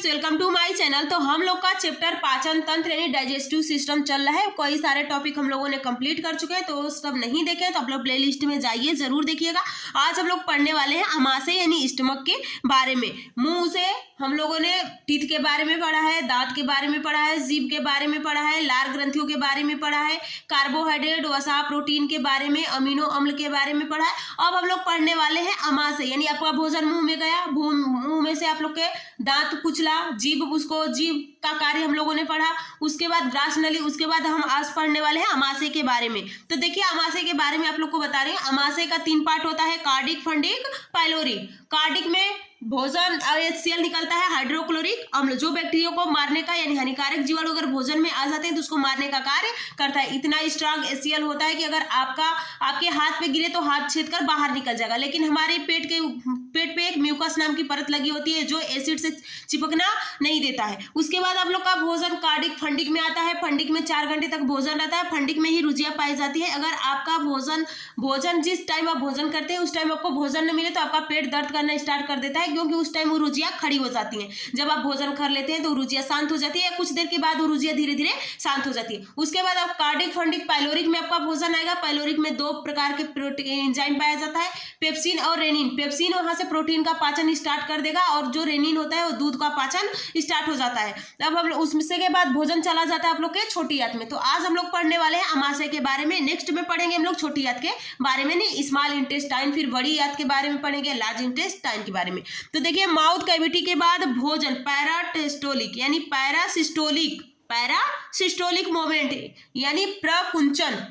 Friends, welcome to my channel. तो हम लोग का चैप्टर पाचन तंत्र यानी डाइजेस्टिव सिस्टम चल रहा है। कई सारे टॉपिक हम लोगों ने कंप्लीट कर चुके हैं, तो सब नहीं देखे तो आप लोग प्लेलिस्ट में जाइए, जरूर देखिएगा। आज हम लोग पढ़ने वाले हैं अमाशय यानी स्टमक के बारे में। मुंह से हम लोगों ने टीथ के बारे में पढ़ा है, दांत के बारे में पढ़ा है, जीभ के बारे में पढ़ा है, लार ग्रंथियों के बारे में पढ़ा है, कार्बोहाइड्रेट वसा प्रोटीन के बारे में, अमीनो अम्ल के बारे में पढ़ा है। अब हम लोग पढ़ने वाले हैं अमाशय यानी आपका भोजन मुंह में गया, मुंह में से आप लोग के दांत कुचला, जीभ, उसको जीभ का कार्य हम लोगों ने पढ़ा। उसके बाद ग्रास नली, उसके बाद हम आज पढ़ने वाले हैं अमाशय के बारे में। तो देखिए अमाशय के बारे में आप लोग को बता रहे हैं। अमाशय का 3 पार्ट होता है, कार्डिक, फंडिक, पाइलोरिक। कार्डिक में भोजन और HCl निकलता है, हाइड्रोक्लोरिक अम्ल, जो बैक्टीरिया को मारने का यानी हानिकारक जीवाणु अगर भोजन में आ जाते हैं तो उसको मारने का कार्य करता है। इतना स्ट्रांग HCl होता है कि अगर आपके हाथ पे गिरे तो हाथ छेद कर बाहर निकल जाएगा। लेकिन हमारे पेट पे एक म्यूकस नाम की परत लगी होती है जो एसिड से चिपकना नहीं देता है। उसके बाद आप लोग का भोजन कार्डिक, फंडिक में आता है। फंडिक में 4 घंटे तक भोजन रहता है। फंडिक में ही रुजिया पाई जाती है। अगर आपका भोजन जिस टाइम आप भोजन करते हैं उस टाइम आपको भोजन न मिले तो आपका पेट दर्द करना स्टार्ट कर देता है, क्योंकि उस टाइम वो रुजिया खड़ी हो जाती हैं। जब आप भोजन कर लेते हैं तो रुजिया शांत हो जाती है, कुछ देर के बाद वो रुजिया धीरे धीरे शांत हो जाती है। उसके बाद आप कार्डिक, फंडिक, पाइलोरिक में आपका भोजन आएगा। पाइलोरिक में 2 प्रकार के प्रोटीन एंजाइम पाया जाता है, पेप्सिन और रेनिन। पेप्सिन वहां से प्रोटीन का पाचन स्टार्ट कर देगा और जो रेनिन होता है वो दूध का पाचन स्टार्ट हो जाता है। अब हम उससे के बाद भोजन चला जाता है आप लोग के छोटी आंत में। तो आज हम लोग पढ़ने वाले हैं अमाशय के बारे में। नेक्स्ट में पढ़ेंगे हम लोग छोटी आंत के बारे में, नहीं स्मॉल इंटेस्टाइन, फिर बड़ी आंत के बारे में पढ़ेंगे, लार्ज इंटेस्टाइन के बारे में। तो देखिए माउथ कैविटी के बाद भोजन पैरासिस्टोलिक यानी पैरासिस्टोलिक मोमेंट यानी प्रकुंचन।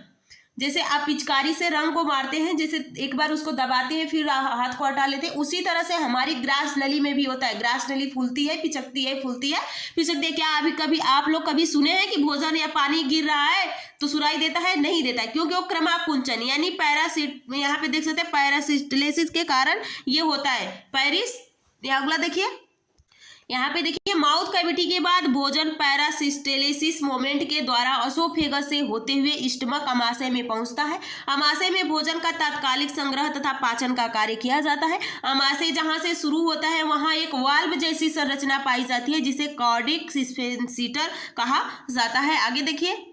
जैसे आप पिचकारी से रंग को मारते हैं, जैसे एक बार उसको दबाते हैं फिर हाथ को हटा लेते हैं, उसी तरह से हमारी ग्रास नली में भी होता है। ग्रास नली फूलती है, पिचकती है, फूलती है, पिचकती है। क्या अभी कभी आप लोग कभी सुने हैं कि भोजन या पानी गिर रहा है तो सुराई देता है? नहीं देता है, क्योंकि वो क्रमाकुंचन यानी यहाँ पे देख सकते हैं पैरासिस्टोलिसिस के कारण ये होता है। अगला देखिए, यहाँ पे देखिए माउथ कैविटी के बाद भोजन पैरासिस्टोलिसिस मोमेंट के द्वारा एसोफेगस से होते हुए स्टमक अमाशय में पहुंचता है। अमाशय में भोजन का तात्कालिक संग्रह तथा पाचन का कार्य किया जाता है। अमाशय जहां से शुरू होता है वहां एक वाल्व जैसी संरचना पाई जाती है जिसे कार्डिक स्फिंक्टर कहा जाता है। आगे देखिए,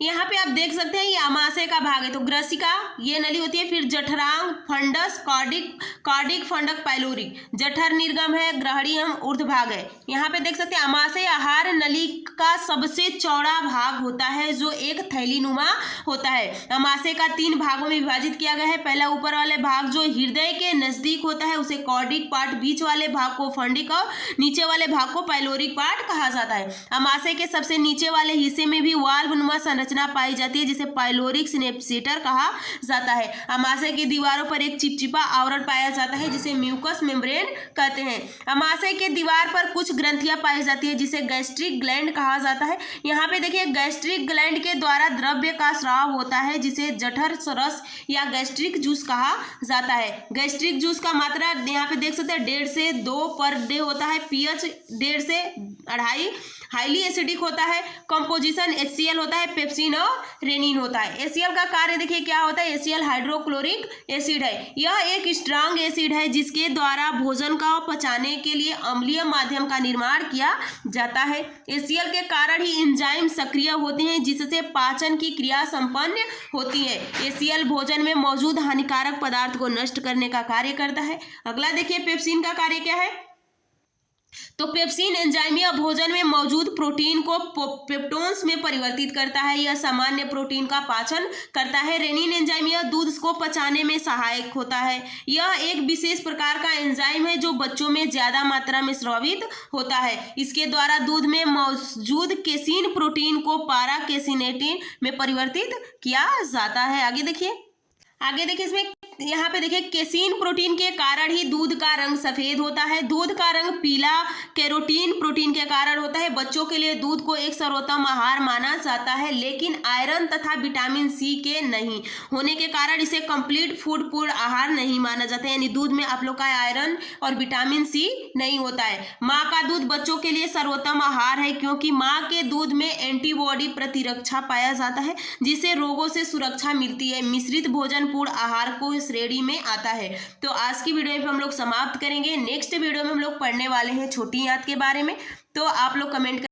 यहाँ पे आप देख सकते हैं ये अमाशय का भाग है। तो ग्रसिका ये नली होती है, फिर जठरांग, फंडस, कार्डिक, फंडक, पाइलोरिक। जठर निर्गम है, ग्रहणीयम ऊर्ध्व भाग है। यहाँ पे देख सकते हैं अमाशय आहार नली का सबसे चौड़ा भाग होता है जो एक थैलीनुमा होता है। अमाशय का 3 भागों में विभाजित किया गया है। पहला ऊपर वाले भाग जो हृदय के नजदीक होता है उसे कार्डिक पार्ट, बीच वाले भाग को फंडिक और नीचे वाले भाग को पाइलोरिक पार्ट कहा जाता है। अमाशय के सबसे नीचे वाले हिस्से में भी वाल्व नुमा संरचना पाई जाती है जिसे पाइलोरिक सिनेप्सिटर कहा जाता है। अमाशय की दीवारों पर एक चिपचिपा आवरण पाया जाता है जिसे म्यूकस मेम्ब्रेन कहते हैं। अमाशय के दीवार पर कुछ ग्रंथियां पाई जाती है जिसे गैस्ट्रिक ग्लैंड कहा जाता है। यहाँ पे देखिए गैस्ट्रिक ग्लैंड के द्वारा द्रव्य का स्राव होता है जिसे जठर रस या गैस्ट्रिक जूस कहा जाता है। गैस्ट्रिक जूस का मात्रा यहाँ पे देख सकते हैं 1.5 से 2 पर डे होता है। pH 1.5 से 2.5, हाईली एसिडिक होता है। कंपोजिशन HCl होता है, पेप्सिन और रेनिन होता है। HCl का कार्य देखिए क्या होता है। HCl हाइड्रोक्लोरिक एसिड है। यह एक स्ट्रांग एसिड है जिसके द्वारा भोजन का पचाने के लिए अम्लीय माध्यम का निर्माण किया जाता है। HCl के कारण ही एंजाइम सक्रिय होते हैं जिससे पाचन की क्रिया संपन्न होती है। HCl भोजन में मौजूद हानिकारक पदार्थ को नष्ट करने का कार्य करता है। अगला देखिए पेप्सिन का कार्य क्या है। तो पेप्सिन एंजाइमिया भोजन में मौजूद प्रोटीन को पेप्टोन्स में परिवर्तित करता है। यह सामान्य प्रोटीन का पाचन करता है। रेनिन एंजाइमिया दूध को पचाने में सहायक होता है। यह एक विशेष प्रकार का एंजाइम है जो बच्चों में ज्यादा मात्रा में स्रावित होता है। इसके द्वारा दूध में मौजूद केसीन प्रोटीन को पारा केसिनेटिन में परिवर्तित किया जाता है। आगे देखिए इसमें यहाँ पे देखिए केसीन प्रोटीन के कारण ही दूध का रंग सफेद होता है। दूध का रंग पीला कैरोटीन प्रोटीन के कारण होता है। बच्चों के लिए दूध को एक सर्वोत्तम आहार माना जाता है, लेकिन आयरन तथा विटामिन सी के नहीं होने के कारण इसे कंप्लीट फूड पूर्ण आहार नहीं माना जाता है। यानी दूध में आप लोग का आयरन और विटामिन सी नहीं होता है। माँ का दूध बच्चों के लिए सर्वोत्तम आहार है क्योंकि माँ के दूध में एंटीबॉडी प्रतिरक्षा पाया जाता है जिससे रोगों से सुरक्षा मिलती है। मिश्रित भोजन पूर्ण आहार को श्रेणी में आता है। तो आज की वीडियो में हम लोग समाप्त करेंगे। नेक्स्ट वीडियो में हम लोग पढ़ने वाले हैं छोटी आंत के बारे में। तो आप लोग कमेंट